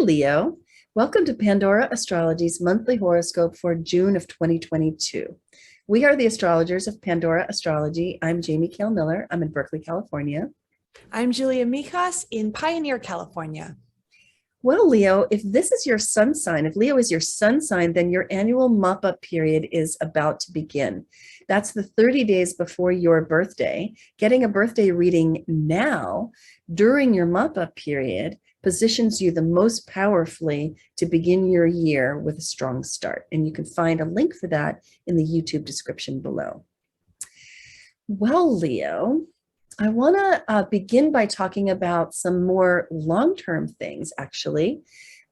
Leo. Welcome to Pandora Astrology's monthly horoscope for June of 2022. We are the astrologers of Pandora Astrology. I'm Jamie Kale Miller. I'm in Berkeley, California. I'm Julia Mijas in Pioneer, California. Well, Leo, if this is your sun sign, if Leo is your sun sign, then your annual mop-up period is about to begin. That's the 30 days before your birthday. Getting a birthday reading now during your mop-up period positions you the most powerfully to begin your year with a strong start. And you can find a link for that in the YouTube description below. Well, Leo, I want to begin by talking about some more long-term things, actually.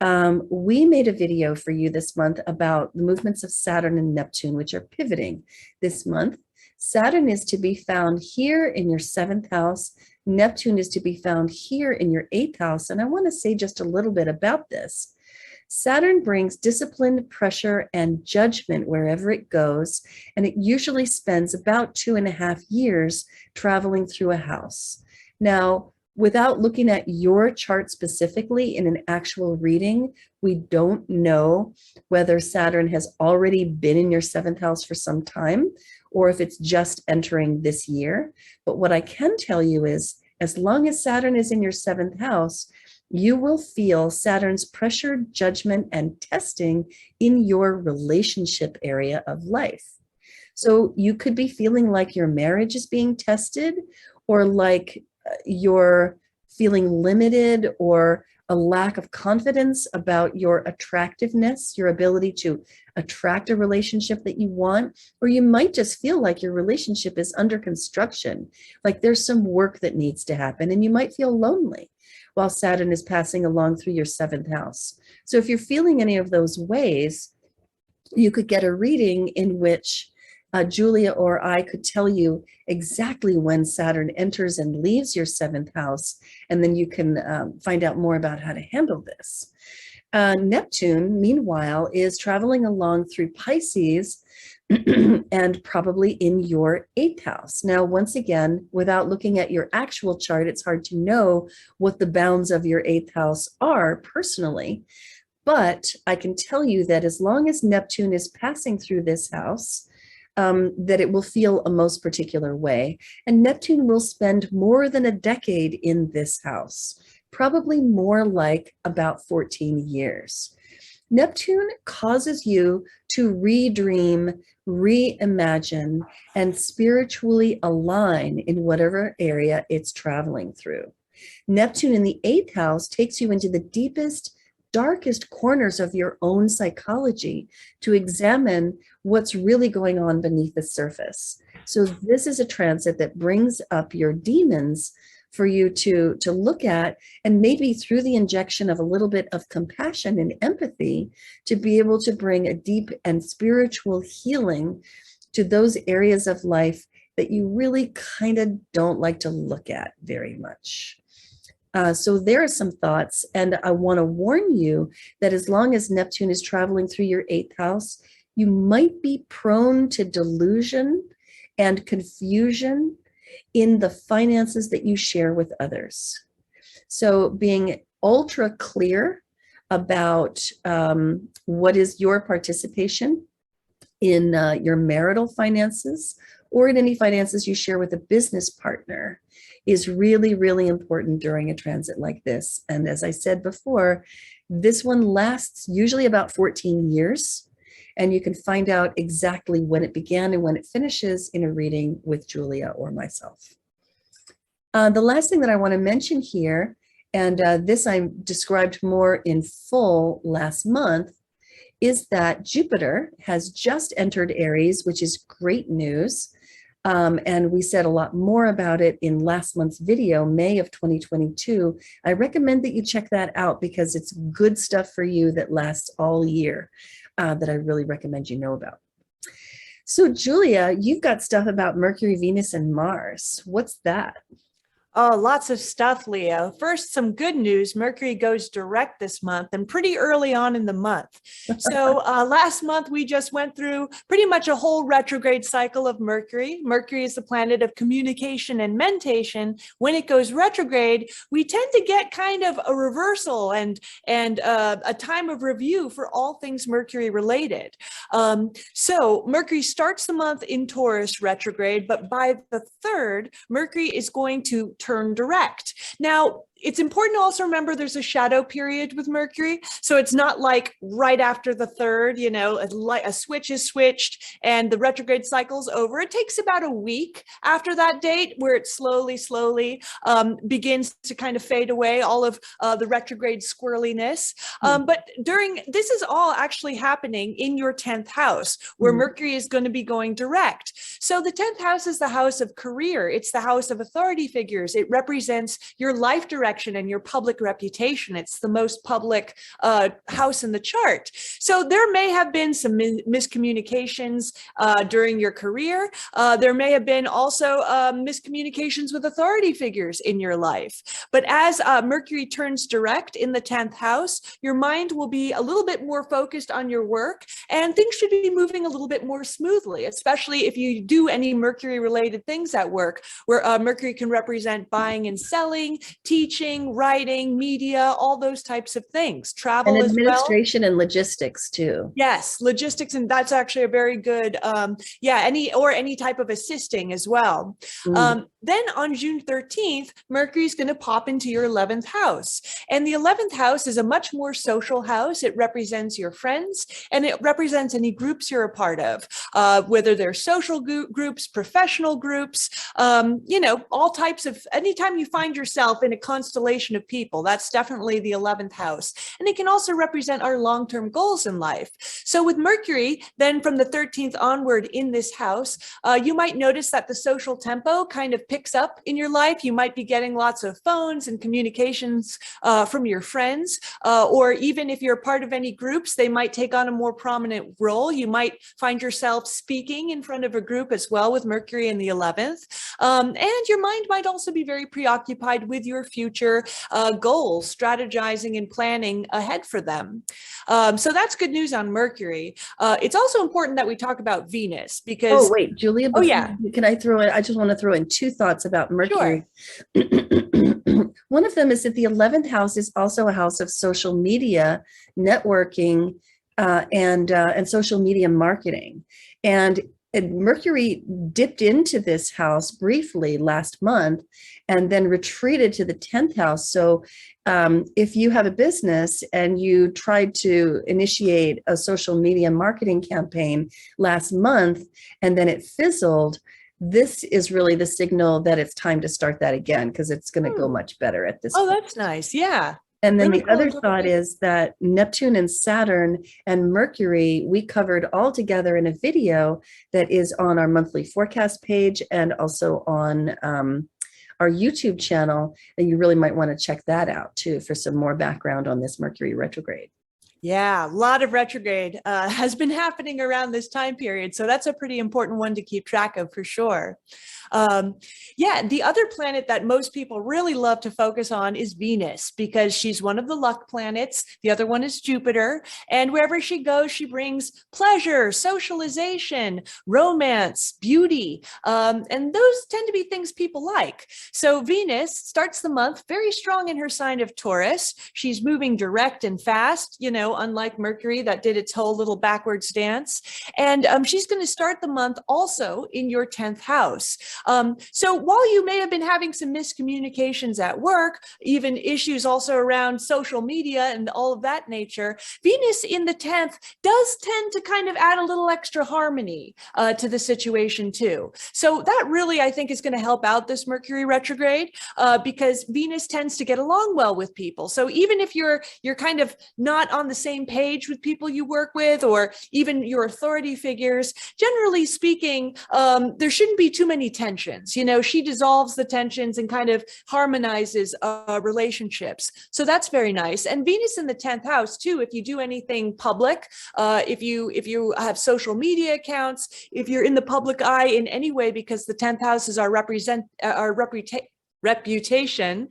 We made a video for you this month about the movements of Saturn and Neptune, which are pivoting this month. Saturn is to be found here in your 7th house. Neptune is to be found here in your 8th house. And I want to say just a little bit about this. Saturn brings discipline, pressure, and judgment wherever it goes, and it usually spends about 2.5 years traveling through a house. Now, without looking at your chart specifically in an actual reading, we don't know whether Saturn has already been in your 7th house for some time, or if it's just entering this year. But what I can tell you is, as long as Saturn is in your 7th house, you will feel Saturn's pressure, judgment, and testing in your relationship area of life. So you could be feeling like your marriage is being tested, or like you're feeling limited, or a lack of confidence about your attractiveness, your ability to attract a relationship that you want. Or you might just feel like your relationship is under construction, like there's some work that needs to happen, and you might feel lonely while Saturn is passing along through your 7th house. So if you're feeling any of those ways, you could get a reading in which Julia or I could tell you exactly when Saturn enters and leaves your 7th house, and then you can find out more about how to handle this. Neptune, meanwhile, is traveling along through Pisces and probably in your 8th house. Now, once again, without looking at your actual chart, it's hard to know what the bounds of your 8th house are personally. But I can tell you that as long as Neptune is passing through this house, that it will feel a most particular way. And Neptune will spend more than a decade in this house, probably more like about 14 years. Neptune causes you to redream, reimagine, and spiritually align in whatever area it's traveling through. Neptune in the 8th house takes you into the deepest, darkest corners of your own psychology to examine what's really going on beneath the surface. So this is a transit that brings up your demons for you to look at, and maybe through the injection of a little bit of compassion and empathy, to be able to bring a deep and spiritual healing to those areas of life that you really kind of don't like to look at very much. So there are some thoughts, and I want to warn you that as long as Neptune is traveling through your 8th house, you might be prone to delusion and confusion in the finances that you share with others. So being ultra clear about what is your participation in your marital finances, or in any finances you share with a business partner, is really, really important during a transit like this. And as I said before, this one lasts usually about 14 years. And you can find out exactly when it began and when it finishes in a reading with Julia or myself. The last thing that I want to mention here, and this I described more in full last month, is that Jupiter has just entered Aries, which is great news. And we said a lot more about it in last month's video, May of 2022. I recommend that you check that out because it's good stuff for you that lasts all year, that I really recommend you know about. So Julia, you've got stuff about Mercury, Venus, and Mars. What's that? Oh, lots of stuff, Leo. First, some good news. Mercury goes direct this month and pretty early on in the month. So, last month, we just went through pretty much a whole retrograde cycle of Mercury. Mercury is the planet of communication and mentation. When it goes retrograde, we tend to get kind of a reversal and a time of review for all things Mercury related. So, Mercury starts the month in Taurus retrograde, but by the 3rd, Mercury is going to turn direct. Now, it's important to also remember there's a shadow period with Mercury. So it's not like right after the 3rd, a switch is switched and the retrograde cycle's over. It takes about a week after that date where it slowly begins to kind of fade away, all of the retrograde squirreliness. But this is all actually happening in your 10th house where Mercury is going to be going direct. So the 10th house is the house of career. It's the house of authority figures. It represents your life direction and your public reputation. It's the most public house in the chart. So there may have been some miscommunications during your career. There may have been also miscommunications with authority figures in your life. But as Mercury turns direct in the 10th house, your mind will be a little bit more focused on your work and things should be moving a little bit more smoothly, especially if you do any Mercury related things at work, where Mercury can represent buying and selling, teaching, writing, media, all those types of things, travel And as well. administration and logistics too. Yes, logistics, and that's actually a very good, any type of assisting as well. Then on June 13th, Mercury is going to pop into your 11th house. And the 11th house is a much more social house. It represents your friends and it represents any groups you're a part of, whether they're social groups, professional groups, all types of, anytime you find yourself in a constellation of people, that's definitely the 11th house. And it can also represent our long-term goals in life. So with Mercury, then from the 13th onward in this house, you might notice that the social tempo kind of picks up in your life. You might be getting lots of phones and communications from your friends, or even if you're part of any groups, they might take on a more prominent role. You might find yourself speaking in front of a group as well with Mercury in the 11th. And your mind might also be very preoccupied with your future goals, strategizing and planning ahead for them. So that's good news on Mercury. It's also important that we talk about Venus because— Oh, wait, Julia, can I throw in, I just want to throw in two thoughts about Mercury. Sure. One of them is that the 11th house is also a house of social media, networking, and social media marketing. And Mercury dipped into this house briefly last month and then retreated to the 10th house. So if you have a business and you tried to initiate a social media marketing campaign last month and then it fizzled, this is really the signal that it's time to start that again because it's going to go much better at this point. That's nice. Yeah. And then the other thought is that Neptune and Saturn and Mercury, we covered all together in a video that is on our monthly forecast page and also on our YouTube channel. And you really might want to check that out too for some more background on this Mercury retrograde. Yeah, a lot of retrograde has been happening around this time period. So that's a pretty important one to keep track of for sure. The other planet that most people really love to focus on is Venus because she's one of the luck planets. The other one is Jupiter. And wherever she goes, she brings pleasure, socialization, romance, beauty. And those tend to be things people like. So Venus starts the month very strong in her sign of Taurus. She's moving direct and fast, unlike Mercury that did its whole little backwards dance. And she's going to start the month also in your 10th house. So while you may have been having some miscommunications at work, even issues also around social media and all of that nature, Venus in the 10th does tend to kind of add a little extra harmony to the situation too. So that really, I think, is going to help out this Mercury retrograde because Venus tends to get along well with people. So even if you're kind of not on the same page with people you work with, or even your authority figures, generally speaking, there shouldn't be too many tensions. She dissolves the tensions and kind of harmonizes relationships. So that's very nice. And Venus in the 10th house too, if you do anything public, if you have social media accounts, if you're in the public eye in any way, because the 10th house is our reputation.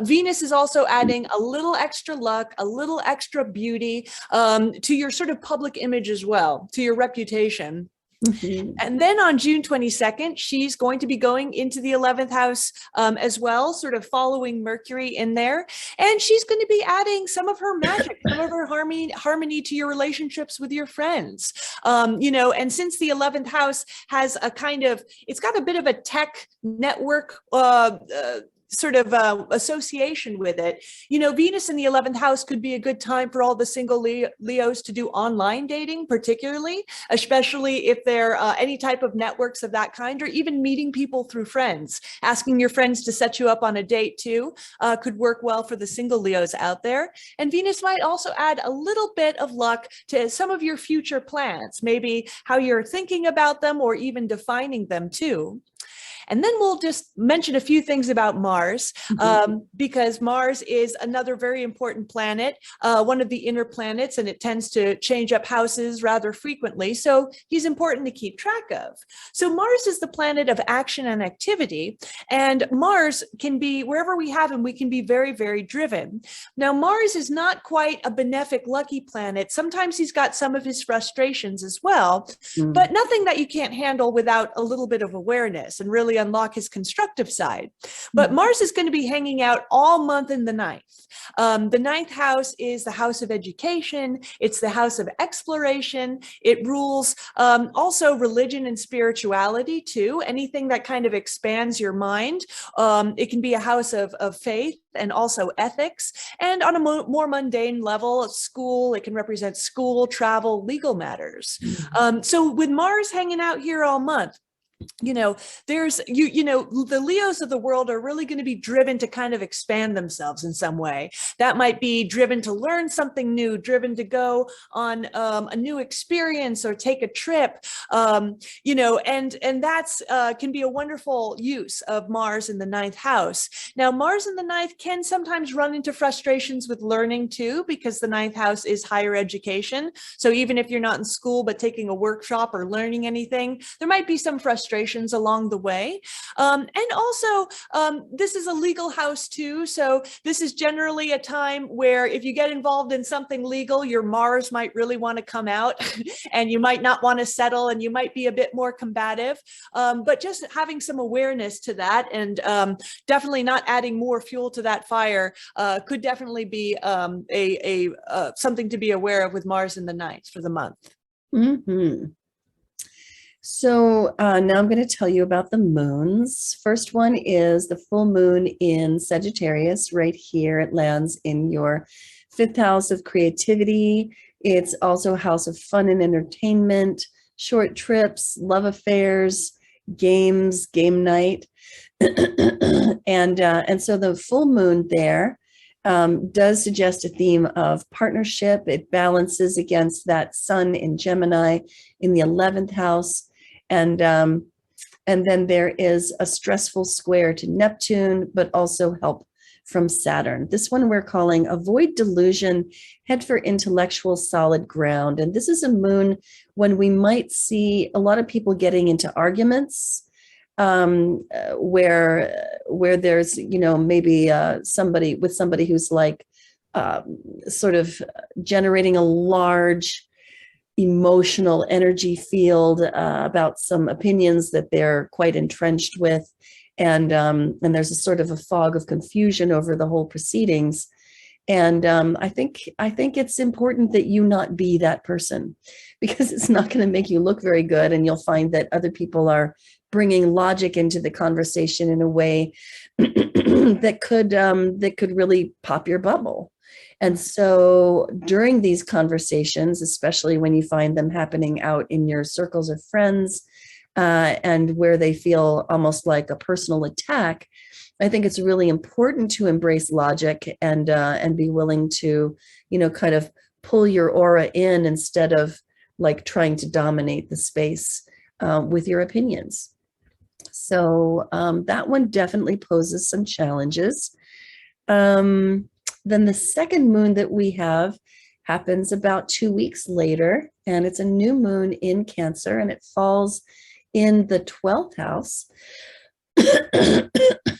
Venus is also adding a little extra luck, a little extra beauty to your sort of public image as well, to your reputation. Mhm. And then on June 22nd, she's going to be going into the 11th house as well, sort of following Mercury in there. And she's going to be adding some of her magic, some of her harmony to your relationships with your friends. And since the 11th house has a kind of, it's got a bit of a tech network sort of association with it. Venus in the 11th house could be a good time for all the single Leos to do online dating, particularly, especially if they're any type of networks of that kind, or even meeting people through friends. Asking your friends to set you up on a date too could work well for the single Leos out there. And Venus might also add a little bit of luck to some of your future plans, maybe how you're thinking about them or even defining them too. And then we'll just mention a few things about Mars, because Mars is another very important planet, one of the inner planets, and it tends to change up houses rather frequently. So he's important to keep track of. So Mars is the planet of action and activity, and Mars can be, wherever we have him, we can be very, very driven. Now, Mars is not quite a benefic, lucky planet. Sometimes he's got some of his frustrations as well, but nothing that you can't handle without a little bit of awareness and really unlock his constructive side. But Mars is going to be hanging out all month in the ninth. The ninth house is the house of education. It's the house of exploration. It rules also religion and spirituality too. Anything that kind of expands your mind. It can be a house of faith and also ethics. And on a more mundane level, school, it can represent school, travel, legal matters. So with Mars hanging out here all month, there's the Leos of the world are really going to be driven to kind of expand themselves in some way. That might be driven to learn something new, driven to go on a new experience or take a trip, and that's can be a wonderful use of Mars in the ninth house. Now, Mars in the ninth can sometimes run into frustrations with learning too, because the ninth house is higher education. So even if you're not in school, but taking a workshop or learning anything, there might be some frustrations along the way. And also, this is a legal house too. So this is generally a time where if you get involved in something legal, your Mars might really want to come out and you might not want to settle and you might be a bit more combative. But just having some awareness to that and definitely not adding more fuel to that fire could definitely be something to be aware of with Mars in the ninth for the month. So now I'm going to tell you about the moons. First one is the full moon in Sagittarius right here. It lands in your fifth house of creativity. It's also a house of fun and entertainment, short trips, love affairs, games, game night. And so the full moon there does suggest a theme of partnership. It balances against that sun in Gemini in the 11th house. And then there is a stressful square to Neptune, but also help from Saturn. This one we're calling Avoid Delusion, Head for Intellectual Solid Ground. And this is a moon when we might see a lot of people getting into arguments, where there's, maybe somebody who's like sort of generating a large emotional energy field about some opinions that they're quite entrenched with, and there's a sort of a fog of confusion over the whole proceedings. And I think it's important that you not be that person, because it's not going to make you look very good, and you'll find that other people are bringing logic into the conversation in a way that could really pop your bubble. And so during these conversations, especially when you find them happening out in your circles of friends, and where they feel almost like a personal attack, I think it's really important to embrace logic and be willing to, kind of pull your aura in instead of like trying to dominate the space with your opinions. So that one definitely poses some challenges. Then the second moon that we have happens about 2 weeks later, and it's a new moon in Cancer, and it falls in the 12th house.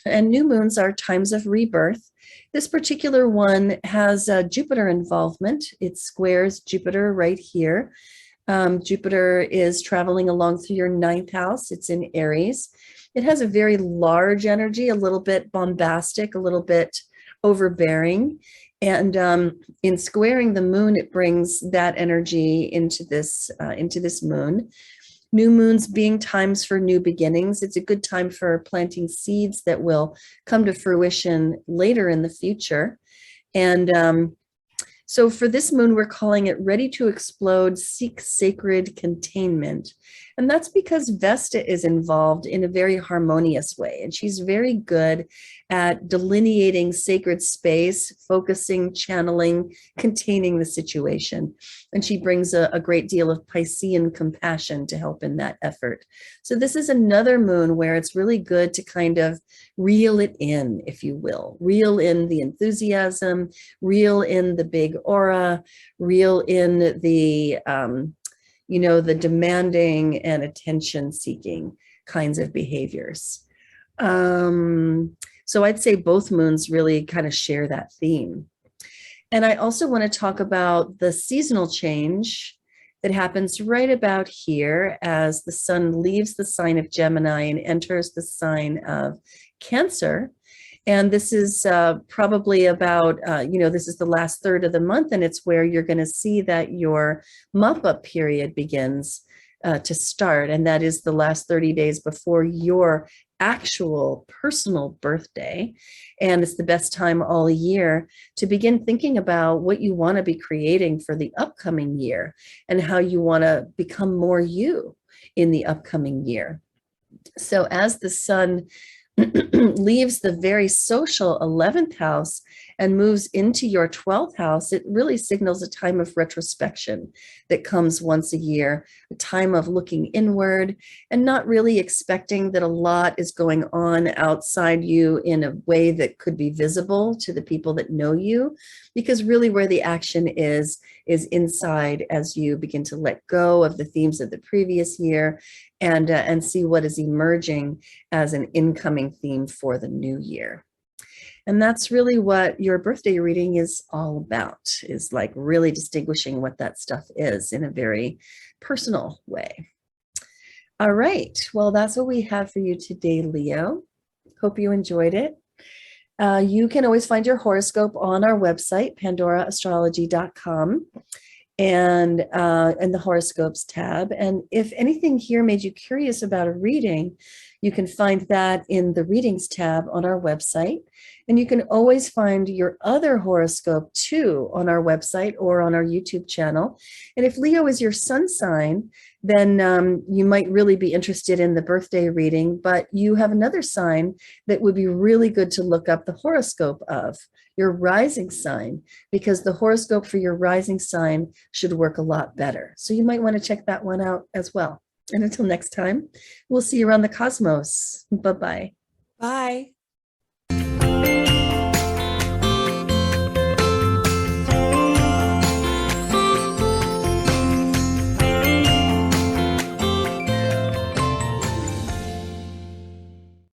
And new moons are times of rebirth. This particular one has Jupiter involvement. It squares Jupiter right here. Jupiter is traveling along through your ninth house. It's in Aries. It has a very large energy, a little bit bombastic, a little bit overbearing. And in squaring the moon, it brings that energy into this moon. New moons being times for new beginnings. It's a good time for planting seeds that will come to fruition later in the future. And so for this moon, we're calling it Ready to Explode, Seek Sacred Containment. And that's because Vesta is involved in a very harmonious way. And she's very good at delineating sacred space, focusing, channeling, containing the situation. And she brings a great deal of Piscean compassion to help in that effort. So this is another moon where it's really good to kind of reel it in, if you will. Reel in the enthusiasm, reel in the big aura, reel in the the demanding and attention-seeking kinds of behaviors. So I'd say both moons really kind of share that theme. And I also want to talk about the seasonal change that happens right about here as the sun leaves the sign of Gemini and enters the sign of Cancer. And this is probably about, this is the last third of the month, and it's where you're going to see that your mop-up period begins to start. And that is the last 30 days before your actual personal birthday. And it's the best time all year to begin thinking about what you want to be creating for the upcoming year and how you want to become more you in the upcoming year. So as the sun leaves the very social 11th house and moves into your 12th house, it really signals a time of retrospection that comes once a year, a time of looking inward and not really expecting that a lot is going on outside you in a way that could be visible to the people that know you, because really where the action is inside as you begin to let go of the themes of the previous year and see what is emerging as an incoming theme for the new year. And that's really what your birthday reading is all about, is like really distinguishing what that stuff is in a very personal way. All right, well, that's what we have for you today, Leo. Hope you enjoyed it. You can always find your horoscope on our website, pandoraastrology.com. and in the horoscopes tab. And if anything here made you curious about a reading, you can find that in the readings tab on our website. And you can always find your other horoscope too on our website or on our YouTube channel. And if Leo is your sun sign, then you might really be interested in the birthday reading, but you have another sign that would be really good to look up the horoscope of, your rising sign, because the horoscope for your rising sign should work a lot better. So you might want to check that one out as well. And until next time, we'll see you around the cosmos. Bye-bye. Bye.